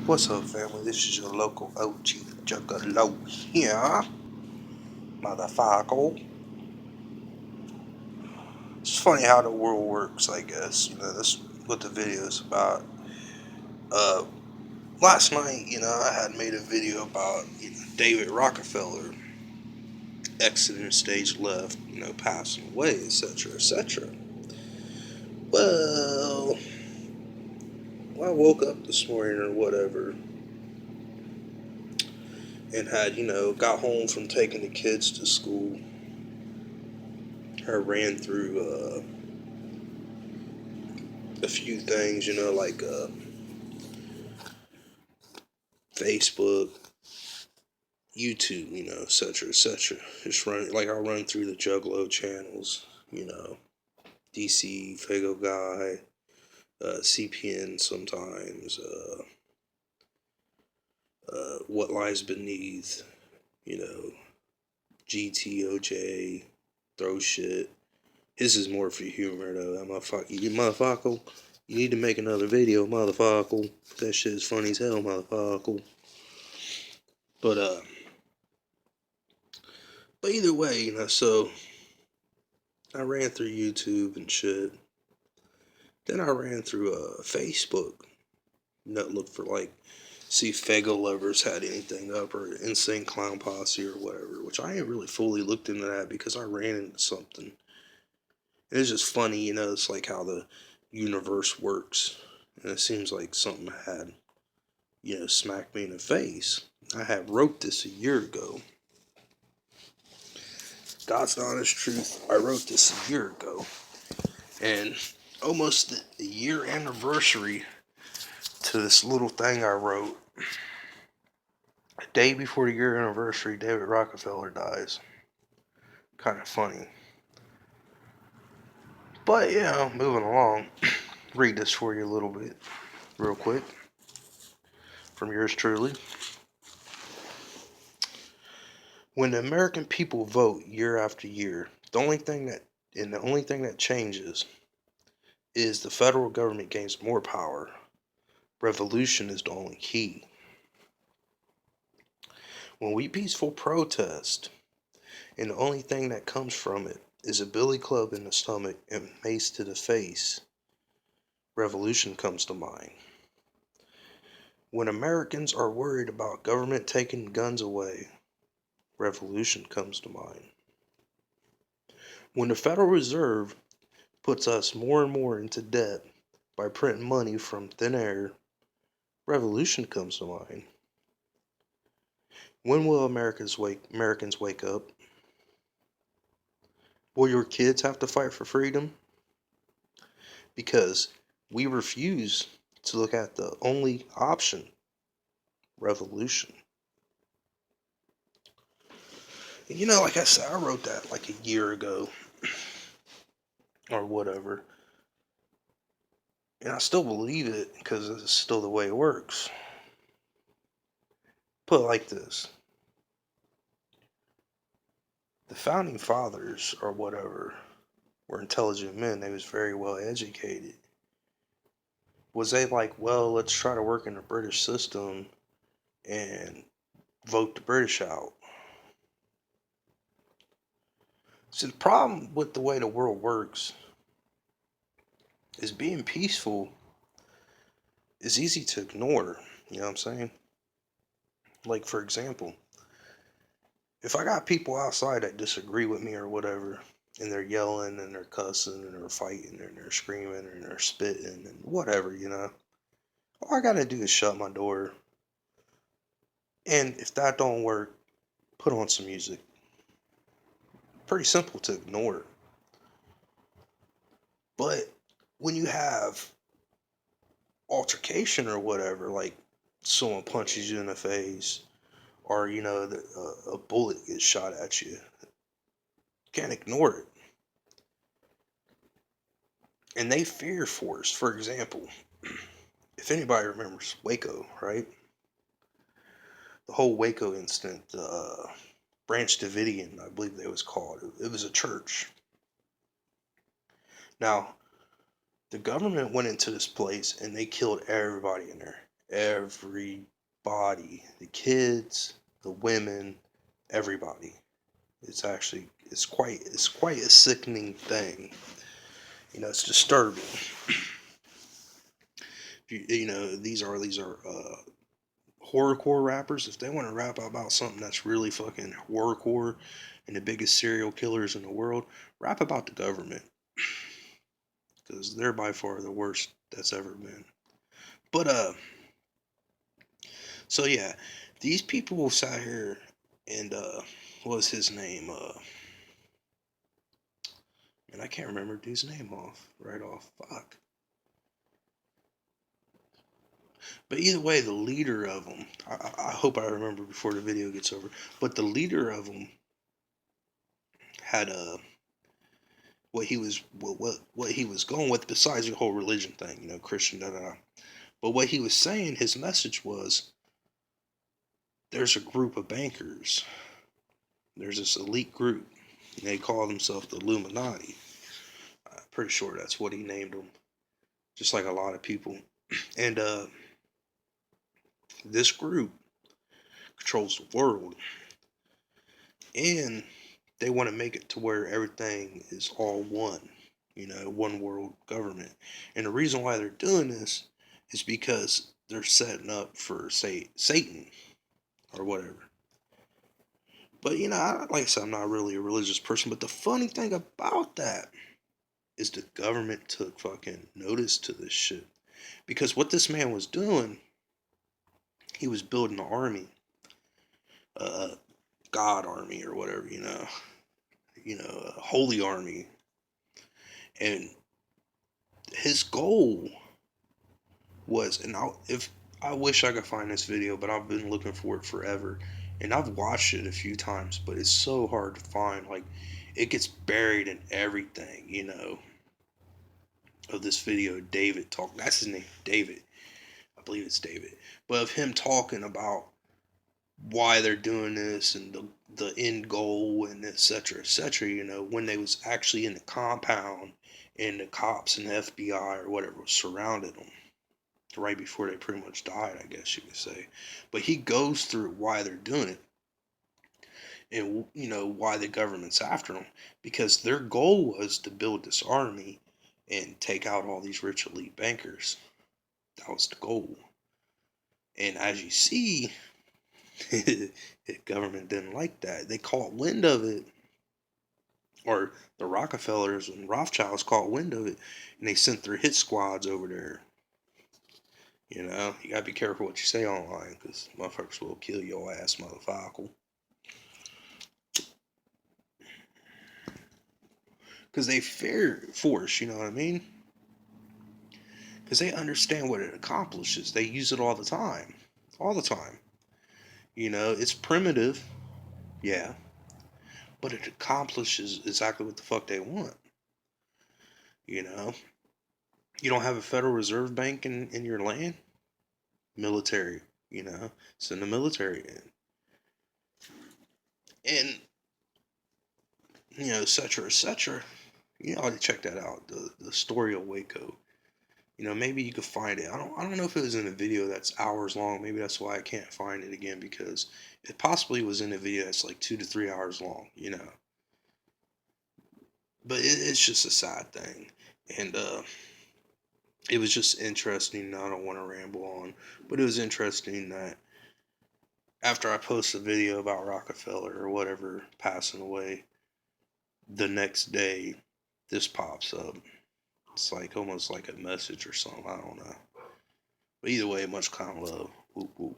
What's up, family? This is your local OG Juggalo here, motherfucker. It's funny how the world works, I guess. That's what the video is about. Uh, Last night, I had made a video about David Rockefeller exiting stage left, passing away, etc., etc. Well, I woke up this morning or whatever and had, got home from taking the kids to school. I ran through a few things, like Facebook, YouTube, etc., etc. Just run like I'll run through the Juggalo channels, DC, Fago Guy, CPN sometimes, What Lies Beneath, you know, GTOJ, throw shit. His is more for humor though. That motherfucker, you need to make another video, motherfucker. That shit is funny as hell, motherfucker. But either way, so I ran through YouTube and shit. Then I ran through Facebook. Looked for see if Fago Lovers had anything up or Insane Clown Posse or whatever. Which I ain't really fully looked into that because I ran into something. And it's just funny, it's like how the universe works. And it seems like something had, smacked me in the face. I had wrote this a year ago. God's the honest truth. I wrote this a year ago. And almost the year anniversary to this little thing I wrote. A day before the year anniversary, David Rockefeller dies. Kind of funny. But, moving along. Read this for you a little bit, real quick. From yours truly. When the American people vote year after year, the only thing that changes is the federal government gains more power. Revolution is the only key. When we peaceful protest, and the only thing that comes from it is a billy club in the stomach and mace to the face, revolution comes to mind. When Americans are worried about government taking guns away, revolution comes to mind. When the Federal Reserve puts us more and more into debt by printing money from thin air, revolution comes to mind. When will Americans wake up? Will your kids have to fight for freedom? Because we refuse to look at the only option, revolution. And like I said, I wrote that like a year ago or whatever. And I still believe it because it's still the way it works. Put it like this. The founding fathers or whatever were intelligent men. They was very well educated. Was they like, well, let's try to work in the British system and vote the British out? See, the problem with the way the world works is being peaceful is easy to ignore. You know what I'm saying? Like, for example, if I got people outside that disagree with me or whatever, and they're yelling and they're cussing and they're fighting and they're screaming and they're spitting and whatever, all I gotta do is shut my door. And if that don't work, put on some music. Pretty simple to ignore. But when you have altercation or whatever, like someone punches you in the face, or a bullet gets shot at you, can't ignore it. And they fear force. For example, if anybody remembers Waco, right? The whole Waco incident, Branch Davidian, I believe they was called. It was a church. Now, the government went into this place and they killed everybody in there. everybody, the kids, the women, everybody. It's quite a sickening thing. It's disturbing. These are horrorcore rappers. If they want to rap about something that's really fucking horrorcore and the biggest serial killers in the world, rap about the government, because they're by far the worst that's ever been. But so yeah, these people sat here and what was his name? And I can't remember dude's name right off. Fuck. But either way, the leader of them, I hope I remember before the video gets over. But the leader of them had what he was going with, besides the whole religion thing, Christian, da da da. But what he was saying, his message was, there's a group of bankers. There's this elite group. And they call themselves the Illuminati. I'm pretty sure that's what he named them. Just like a lot of people. And this group controls the world. And they want to make it to where everything is all one. One world government. And the reason why they're doing this is because they're setting up for, say, Satan or whatever. But, like I said, I'm not really a religious person. But the funny thing about that is the government took fucking notice to this shit. Because what this man was doing, he was building an army. God army or whatever, a holy army. And his goal was, and I wish I could find this video, but I've been looking for it forever. And I've watched it a few times, but it's so hard to find. Like, it gets buried in everything, of this video. David talk. That's his name, David. I believe it's David. But of him talking about why they're doing this and the end goal and etc. etc. When they was actually in the compound and the cops and the FBI or whatever surrounded them right before they pretty much died, I guess you could say. But he goes through why they're doing it and why the government's after them, because their goal was to build this army and take out all these rich elite bankers. That was the goal. And as you see, the government didn't like that. They caught wind of it, or the Rockefellers and Rothschilds caught wind of it, and they sent their hit squads over there. You gotta be careful what you say online, because motherfuckers will kill your ass, motherfucker. Because they fear force, you know what I mean? Because they understand what it accomplishes. They use it all the time. All the time. It's primitive, yeah, but it accomplishes exactly what the fuck they want. You don't have a Federal Reserve Bank in your land? Military, send the military in. And, et cetera, et cetera. You ought to check that out, the story of Waco. Maybe you could find it. I don't know if it was in a video that's hours long. Maybe that's why I can't find it again, because it possibly was in a video that's like 2 to 3 hours long, But it's just a sad thing. And it was just interesting. I don't want to ramble on, but it was interesting that after I post a video about Rockefeller or whatever passing away, the next day this pops up. It's like almost like a message or something. I don't know. But either way, much kind of love. Whoop, whoop.